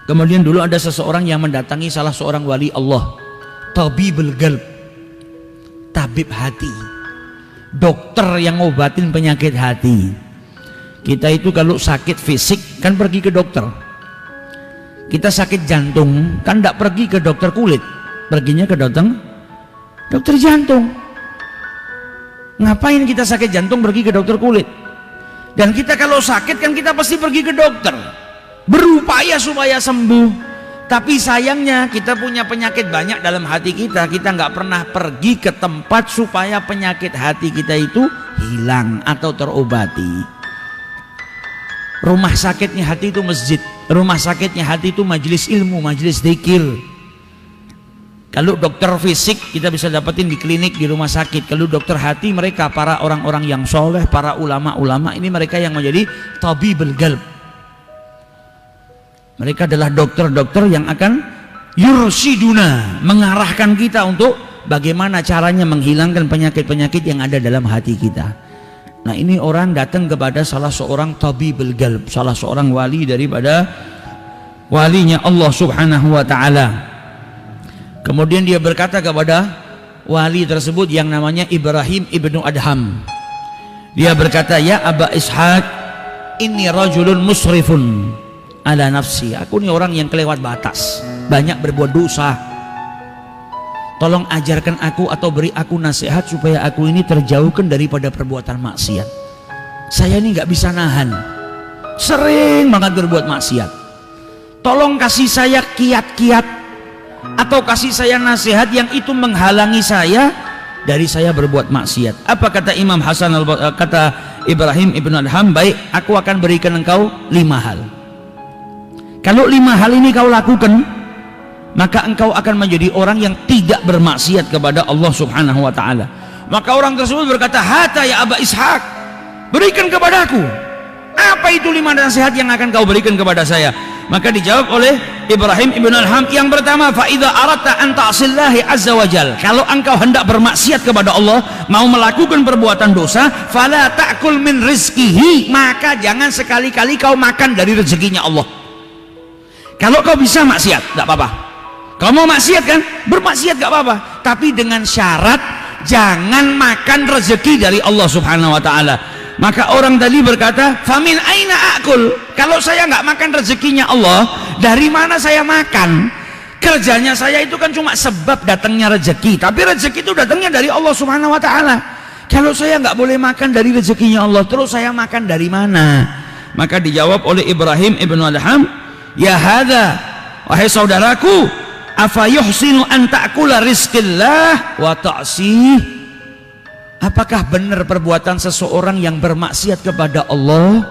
Kemudian dulu ada seseorang yang mendatangi salah seorang wali Allah, tabibul qalb, tabib hati, dokter yang ngobatin penyakit hati. Kita itu kalau sakit fisik kan pergi ke dokter. Kita sakit jantung kan tidak pergi ke dokter kulit, perginya ke dokter jantung. Ngapain kita sakit jantung pergi ke dokter kulit? Dan kita kalau sakit kan kita pasti pergi ke dokter, berupaya supaya sembuh. Tapi sayangnya kita punya penyakit banyak dalam hati kita, kita nggak pernah pergi ke tempat supaya penyakit hati kita itu hilang atau terobati. Rumah sakitnya hati itu masjid, rumah sakitnya hati itu majelis ilmu, majelis zikir. Kalau dokter fisik kita bisa dapetin di klinik, di rumah sakit. Kalau dokter hati mereka para orang-orang yang soleh, para ulama-ulama, ini mereka yang menjadi tabibul qalb. Mereka adalah dokter-dokter yang akan yursiduna, mengarahkan kita untuk bagaimana caranya menghilangkan penyakit-penyakit yang ada dalam hati kita. Nah, ini orang datang kepada salah seorang tabibul qalb, salah seorang wali daripada walinya Allah Subhanahu wa ta'ala. Kemudian dia berkata kepada wali tersebut yang namanya Ibrahim ibnu Adham. Dia berkata, ya Aba Ishaq, inni rajulun musrifun ala nafsi. Aku ini orang yang kelewat batas, banyak berbuat dosa. Tolong ajarkan aku atau beri aku nasihat supaya aku ini terjauhkan daripada perbuatan maksiat. Saya ini nggak bisa nahan, sering banget berbuat maksiat. Tolong kasih saya kiat-kiat atau kasih saya nasihat yang itu menghalangi saya dari saya berbuat maksiat. Apa kata Imam Hasan kata Ibrahim ibnu Adham, baik, aku akan berikan engkau 5 hal. Kalau 5 hal ini kau lakukan, maka engkau akan menjadi orang yang tidak bermaksiat kepada Allah Subhanahu wa ta'ala. Maka orang tersebut berkata, hata ya Aba Ishaq, berikan kepadaku. Apa itu 5 nasihat yang akan kau berikan kepada saya? Maka dijawab oleh Ibrahim ibn Adham, yang pertama, fa idza aradta an ta'sillahi azza wajal, kalau engkau hendak bermaksiat kepada Allah, mau melakukan perbuatan dosa, fala ta'kul min rizqihi, maka jangan sekali-kali kau makan dari rezekinya Allah. Kalau kau bisa maksiat, tidak apa-apa. Kau mau maksiat kan? Bermaksiat gak apa-apa, tapi dengan syarat jangan makan rezeki dari Allah Subhanahu wa ta'ala. Maka orang tadi berkata, famin aina akul, kalau saya nggak makan rezekinya Allah, dari mana saya makan? Kerjanya saya itu kan cuma sebab datangnya rezeki, tapi rezeki itu datangnya dari Allah Subhanahu wa ta'ala. Kalau saya nggak boleh makan dari rezekinya Allah, terus saya makan dari mana? Maka dijawab oleh Ibrahim ibnu Adham, ya hadza, wahai saudaraku, afa yuhsinu an ta'kula rizqillah wa ta'sih. Apakah benar perbuatan seseorang yang bermaksiat kepada Allah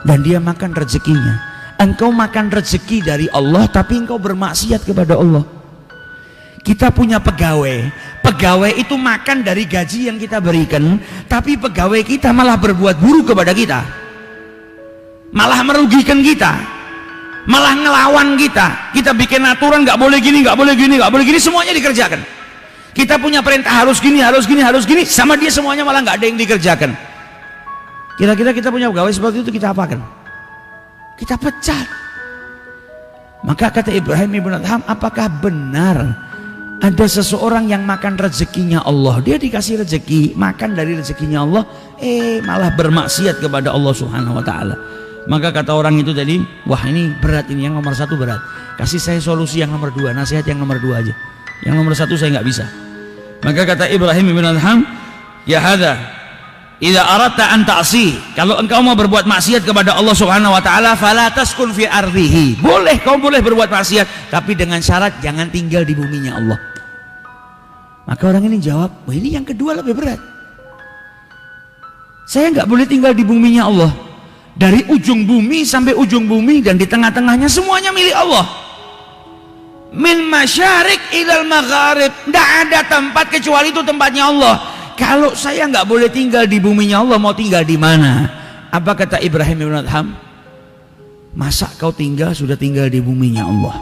dan dia makan rezekinya? Engkau makan rezeki dari Allah tapi engkau bermaksiat kepada Allah. Kita punya pegawai, pegawai itu makan dari gaji yang kita berikan, tapi pegawai kita malah berbuat buruk kepada kita, malah merugikan kita, malah ngelawan kita. Kita bikin aturan nggak boleh gini, nggak boleh gini, nggak boleh gini, semuanya dikerjakan. Kita punya perintah harus gini, harus gini, harus gini, sama dia semuanya malah nggak ada yang dikerjakan. Kira-kira kita punya pegawai seperti itu, kita apakan? Kita pecat. Maka kata Ibrahim ibn Adham, apakah benar ada seseorang yang makan rezekinya Allah, dia dikasih rezeki, makan dari rezekinya Allah, malah bermaksiat kepada Allah Subhanahu wa ta'ala? Maka kata orang itu tadi, wah ini berat, ini yang nomor 1 berat, kasih saya solusi yang nomor 2, nasihat yang nomor 2 aja, yang nomor 1 saya nggak bisa. Maka kata Ibrahim ibn Adham, ya hadza, idza aradta an ta'si, kalau engkau mau berbuat maksiat kepada Allah Subhanahu wa ta'ala, fala taskun fi ardihi, boleh, kau boleh berbuat maksiat, tapi dengan syarat jangan tinggal di buminya Allah. Maka orang ini jawab, wah ini yang kedua lebih berat. Saya nggak boleh tinggal di buminya Allah, dari ujung bumi sampai ujung bumi dan di tengah-tengahnya semuanya milik Allah. Min masyarik ilal magharib, tidak ada tempat kecuali itu tempatnya Allah. Kalau saya nggak boleh tinggal di buminya Allah, mau tinggal di mana? Apa kata Ibrahim ibn Adham? Masa kau sudah tinggal di buminya Allah,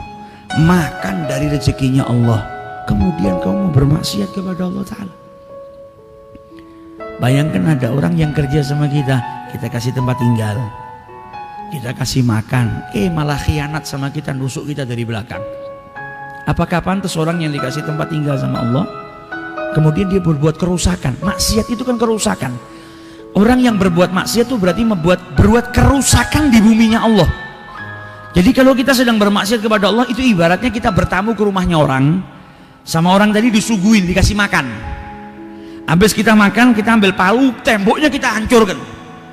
makan dari rezekinya Allah, kemudian kau mau bermaksiat kepada Allah Ta'ala? Bayangkan ada orang yang kerja sama kita, kita kasih tempat tinggal, kita kasih makan, malah khianat sama kita, nusuk kita dari belakang. Apakah pantas orang yang dikasih tempat tinggal sama Allah kemudian dia berbuat kerusakan? Maksiat itu kan kerusakan. Orang yang berbuat maksiat itu berarti berbuat kerusakan di buminya Allah. Jadi kalau kita sedang bermaksiat kepada Allah, itu ibaratnya kita bertamu ke rumahnya orang, sama orang tadi disuguhin, dikasih makan. Habis kita makan, kita ambil palu, temboknya kita hancurkan,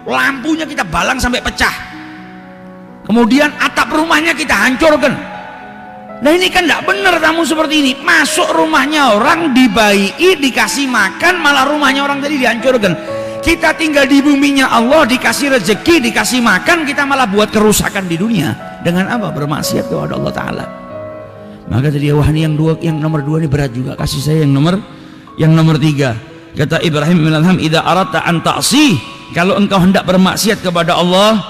lampunya kita balang sampai pecah, kemudian atap rumahnya kita hancurkan. Nah ini kan tidak benar tamu seperti ini. Masuk rumahnya orang, dibaiki, dikasih makan, malah rumahnya orang tadi dihancurkan. Kita tinggal di buminya Allah, dikasih rezeki, dikasih makan, kita malah buat kerusakan di dunia. Dengan apa? Bermaksiat kepada Allah Ta'ala. Maka tadi wah ini yang nomor 2 ini berat juga. Kasih saya yang nomor 3. Kata Ibrahim bin Adham, idza aradta an ta'si, kalau engkau hendak bermaksiat kepada Allah,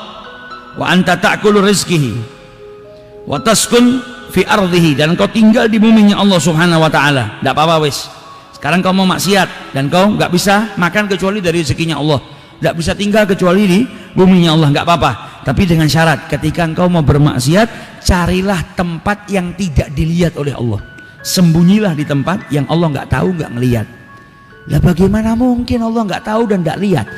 wa anta ta'kulu rizqihi wa taskun fi ardhihi, dan kau tinggal di buminya Allah Subhanahu wa taala, enggak apa-apa wis. Sekarang kau mau maksiat dan kau enggak bisa makan kecuali dari rezekinya Allah, enggak bisa tinggal kecuali di buminya Allah, enggak apa-apa. Tapi dengan syarat, ketika engkau mau bermaksiat, carilah tempat yang tidak dilihat oleh Allah. Sembunyilah di tempat yang Allah enggak tahu, enggak ngelihat. Lah bagaimana mungkin Allah enggak tahu dan enggak lihat?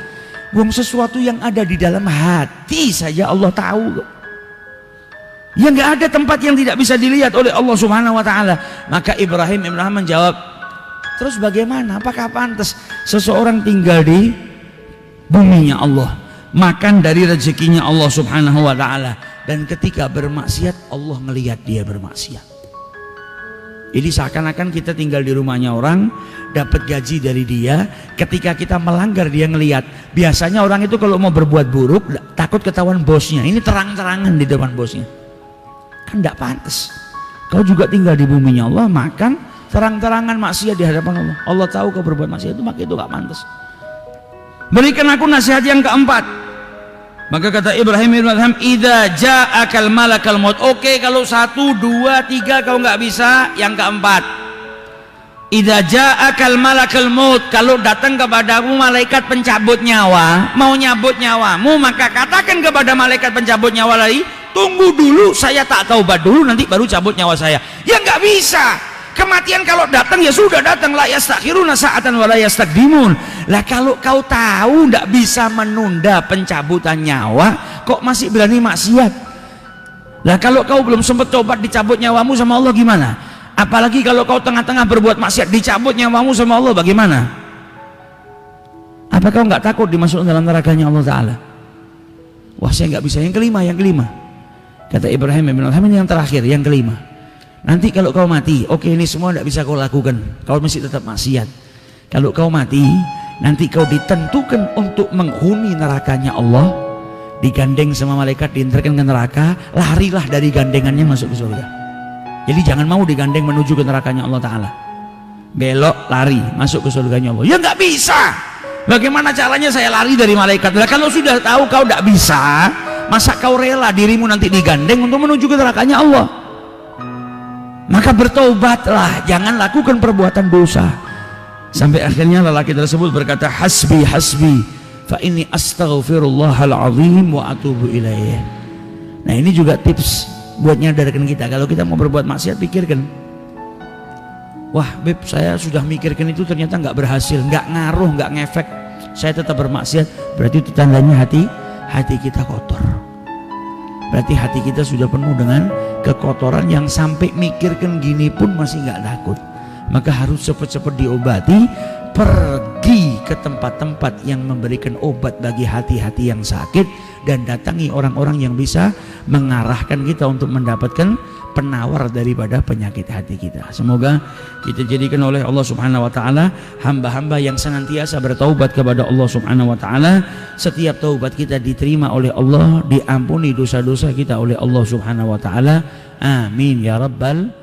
Wong sesuatu yang ada di dalam hati saja Allah tahu. Ya nggak ada tempat yang tidak bisa dilihat oleh Allah Subhanahu wa taala. Maka Ibrahim menjawab, terus bagaimana? Apakah pantas seseorang tinggal di buminya Allah, makan dari rezekinya Allah Subhanahu wa taala, dan ketika bermaksiat Allah ngelihat dia bermaksiat? Jadi seakan-akan kita tinggal di rumahnya orang, dapat gaji dari dia, ketika kita melanggar dia ngelihat. Biasanya orang itu kalau mau berbuat buruk takut ketahuan bosnya, ini terang-terangan di depan bosnya. Kan tidak pantas. Kau juga tinggal di buminya Allah, makan terang-terangan maksiat di hadapan Allah. Allah tahu kau berbuat maksiat itu, maka itu gak pantas. Berikan aku nasihat yang keempat. Maka kata Ibrahim bin Adham, idza ja'akal malakal maut. Oke, kalau 1, 2, 3 kau nggak bisa, yang keempat. Idza ja'akal malakal maut, kalau datang kepadamu malaikat pencabut nyawa, mau nyabut nyawamu, maka katakan kepada malaikat pencabut nyawa lagi, tunggu dulu, saya tak taubat dulu, nanti baru cabut nyawa saya. Ya nggak bisa. Kematian kalau datang ya sudah datang, la yastakhiruna sa'atan wa la yastaqdimun. Lah kalau kau tahu tidak bisa menunda pencabutan nyawa, kok masih berani maksiat? Lah kalau kau belum sempat tobat, dicabut nyawamu sama Allah gimana? Apalagi kalau kau tengah-tengah berbuat maksiat, dicabut nyawamu sama Allah bagaimana? Apa kau nggak takut dimasukkan dalam nerakanya Allah Ta'ala? Wah saya nggak bisa. Yang kelima. Kata Ibrahim bin Adham, ini yang terakhir, yang kelima. Nanti kalau kau mati, oke ini semua tidak bisa kau lakukan, kau masih tetap maksiat. Kalau kau mati, nanti kau ditentukan untuk menghuni nerakanya Allah, digandeng sama malaikat, diantarkan ke neraka, larilah dari gandengannya masuk ke surga. Jadi jangan mau digandeng menuju ke nerakanya Allah Ta'ala, belok lari masuk ke surganya Allah. Ya nggak bisa. Bagaimana caranya saya lari dari malaikat? Nah, kalau sudah tahu kau tidak bisa, masa kau rela dirimu nanti digandeng untuk menuju ke nerakanya Allah? Maka bertaubatlah, jangan lakukan perbuatan dosa. Sampai akhirnya lelaki tersebut berkata, hasbi fa inni astaghfirullahal azim wa atubu ilaih. Nah ini juga tips buat nyadarkan kita, kalau kita mau berbuat maksiat pikirkan, wah beb saya sudah mikirkan itu ternyata nggak berhasil, nggak ngaruh, nggak ngefek, saya tetap bermaksiat. Berarti itu tandanya hati kita kotor. Berarti hati kita sudah penuh dengan kekotoran yang sampai mikirkan gini pun masih nggak takut. Maka harus cepat-cepat diobati, pergi ke tempat-tempat yang memberikan obat bagi hati-hati yang sakit, dan datangi orang-orang yang bisa mengarahkan kita untuk mendapatkan penawar daripada penyakit hati kita. Semoga kita jadikan oleh Allah Subhanahu wa taala hamba-hamba yang senantiasa bertaubat kepada Allah Subhanahu wa taala. Setiap taubat kita diterima oleh Allah, diampuni dosa-dosa kita oleh Allah Subhanahu wa taala. Amin ya rabbal